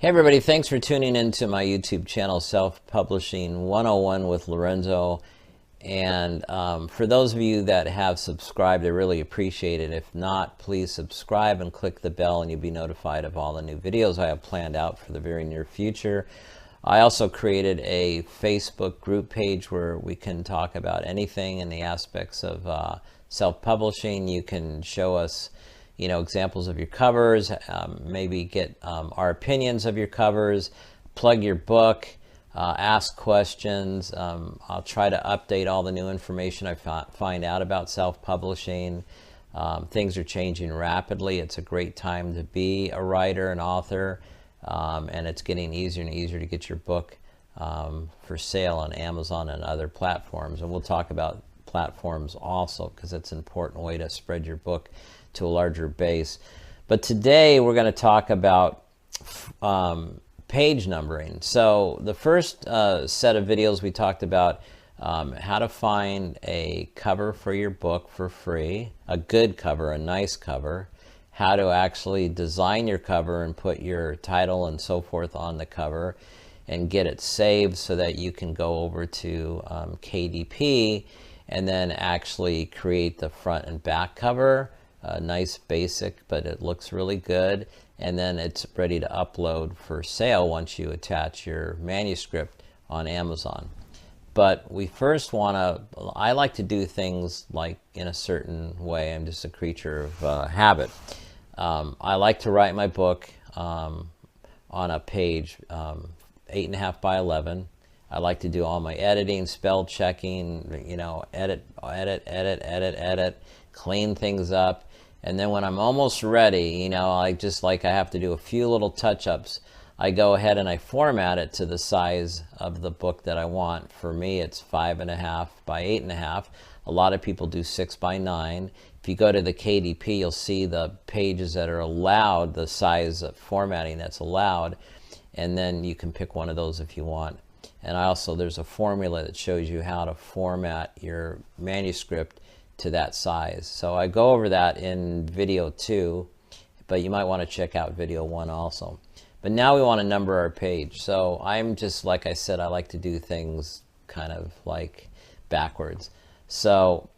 Hey everybody, thanks for tuning into my YouTube channel, Self-Publishing 101 with Lorenzo. And for those of you that have subscribed, I really appreciate it. If not, please subscribe and click the bell and you'll be notified of all the new videos I have planned out for the very near future. I also created a Facebook group page where we can talk about anything in the aspects of self-publishing. You can show us examples of your covers, maybe get our opinions of your covers, plug your book, ask questions. I'll try to update all the new information I find out about self-publishing. Things are changing rapidly. It's a great time to be a writer, an author, and it's getting easier and easier to get your book for sale on Amazon and other platforms. And we'll talk about platforms also because it's an important way to spread your book to a larger base. But today we're going to talk about page numbering. So the first set of videos we talked about how to find a cover for your book for free, a good cover, a nice cover, how to actually design your cover and put your title and so forth on the cover and get it saved so that you can go over to KDP and then actually create the front and back cover. Nice basic, but it looks really good, and then it's ready to upload for sale once you attach your manuscript on Amazon. But we first want to, I like to do things like in a certain way. I'm just a creature of habit. I like to write my book on a page 8.5 by 11. I like to do all my editing, spell checking, edit, clean things up. And then when I'm almost ready, I have to do a few little touch-ups. I go ahead and I format it to the size of the book that I want. For me, it's 5.5 by 8.5. A lot of people do 6 by 9. If you go to the KDP, you'll see the pages that are allowed, the size of formatting that's allowed, and then you can pick one of those if you want. And there's a formula that shows you how to format your manuscript to that size. So I go over that in video 2, but you might want to check out video 1 also. But now we want to number our page. So I'm just, like I said, I like to do things kind of like backwards. So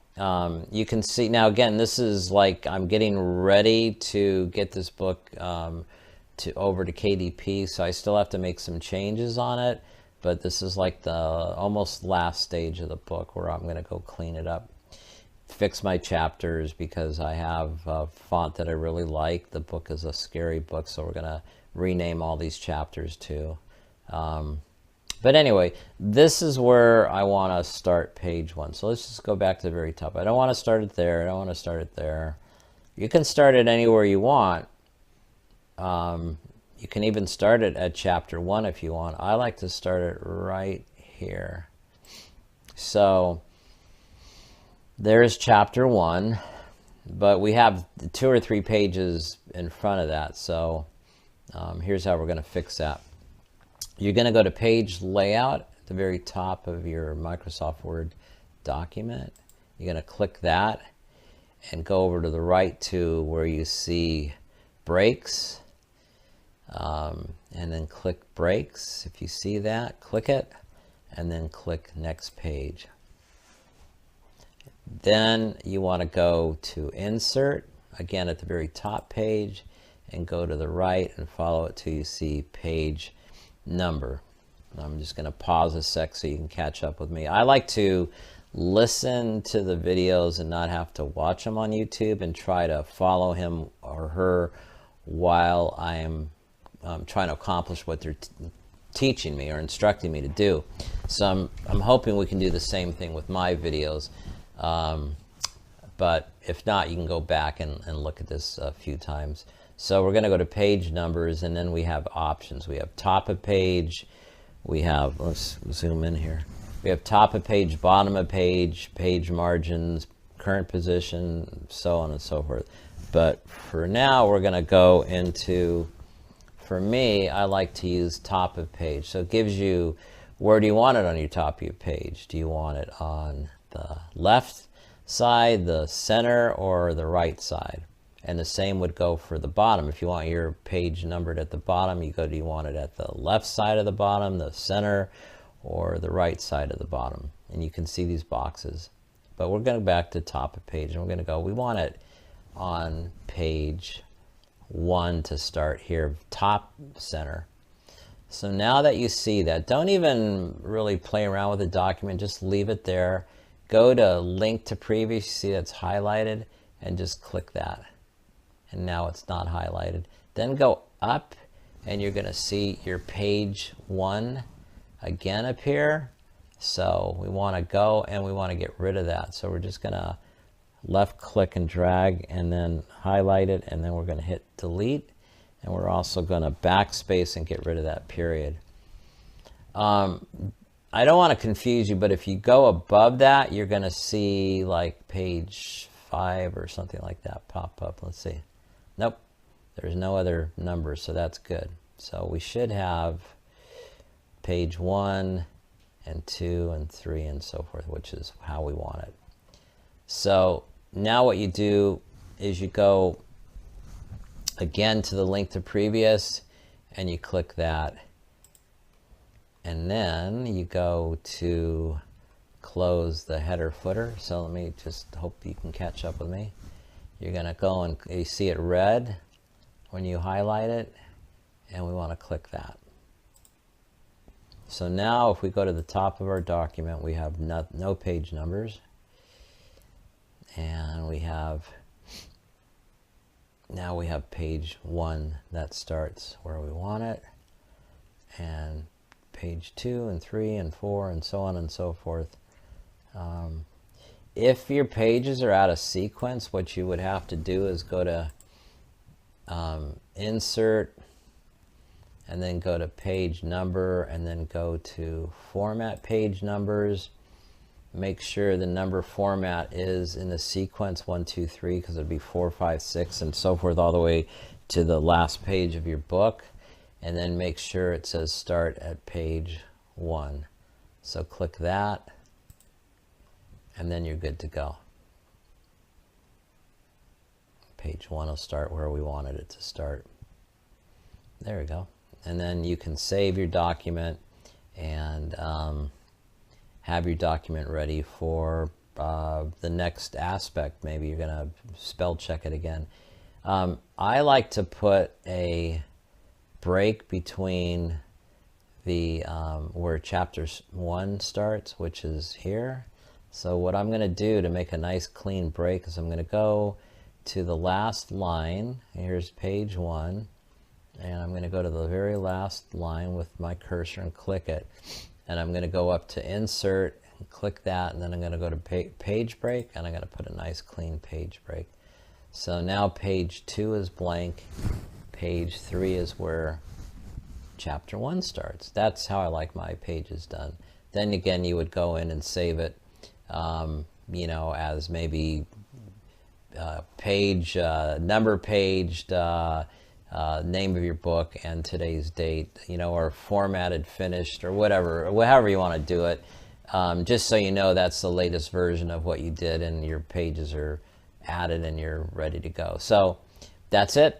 you can see now, again, this is like I'm getting ready to get this book over to KDP, so I still have to make some changes on it, but this is like the almost last stage of the book where I'm going to go clean it up, fix my chapters, because I have a font that I really like. The book is a scary book, so we're going to rename all these chapters too. But anyway, this is where I want to start page 1. So let's just go back to the very top. I don't want to start it there. I don't want to start it there. You can start it anywhere you want. You can even start it at chapter 1 if you want. I like to start it right here. So there's chapter 1, but we have 2 or 3 pages in front of that. So here's how we're going to fix that. You're going to go to page layout at the very top of your Microsoft Word document. You're going to click that and go over to the right to where you see breaks, and then click breaks. If you see that, click it and then click next page. Then you want to go to insert again at the very top page and go to the right and follow it till you see page number. I'm just going to pause a sec so you can catch up with me. I like to listen to the videos and not have to watch them on YouTube, and try to follow him or her while I'm trying to accomplish what they're teaching me or instructing me to do. So I'm hoping we can do the same thing with my videos. But if not, you can go back and look at this a few times. So we're going to go to page numbers, and then we have options. We have top of page. We have, let's zoom in here. We have top of page, bottom of page, page margins, current position, so on and so forth. But for now, we're going to go into, for me, I like to use top of page. So it gives you, where do you want it on your top of your page? Do you want it on the left side, the center, or the right side? And the same would go for the bottom. If you want your page numbered at the bottom, you go, do you want it at the left side of the bottom, the center, or the right side of the bottom? And you can see these boxes. But we're going back to top of page, and we're going to go, we want it on page 1 to start here, top center. So now that you see that, don't even really play around with the document, just leave it there. Go to link to previous, you see that's highlighted, and just click that. And now it's not highlighted. Then go up, and you're going to see your page 1 again appear. So we want to go and we want to get rid of that. So we're just going to left click and drag and then highlight it, and then we're going to hit delete, and we're also going to backspace and get rid of that period. I don't want to confuse you, but if you go above that, you're going to see like page 5 or something like that pop up. Let's see. Nope, there's no other numbers, so that's good. So we should have page 1 and 2 and 3 and so forth, which is how we want it. So now what you do is you go again to the link to previous, and you click that, and then you go to close the header footer. So let me just hope you can catch up with me. You're going to go and you see it red when you highlight it, and we want to click that. So now if we go to the top of our document, we have no page numbers, and we have, now we have page 1 that starts where we want it, and page 2 and 3 and 4 and so on and so forth. If your pages are out of sequence, what you would have to do is go to insert, and then go to page number, and then go to format page numbers. Make sure the number format is in the sequence 1, 2, 3, because it'd be 4, 5, 6 and so forth all the way to the last page of your book. And then make sure it says start at page 1. So click that, and then you're good to go. Page 1 will start where we wanted it to start. There we go. And then you can save your document and have your document ready for the next aspect. Maybe you're going to spell check it again. I like to put a break between the where chapter 1 starts, which is here. So what I'm going to do to make a nice clean break is I'm going to go to the last line. Here's page 1. And I'm going to go to the very last line with my cursor and click it. And I'm going to go up to insert and click that, and then I'm going to go to page break, and I'm going to put a nice clean page break. So now page 2 is blank. Page 3 is where chapter 1 starts. That's how I like my pages done. Then again, you would go in and save it, you know, as maybe page, number paged, name of your book and today's date, you know, or formatted, finished, or whatever, however you want to do it. Just so you know, that's the latest version of what you did, and your pages are added and you're ready to go. So that's it.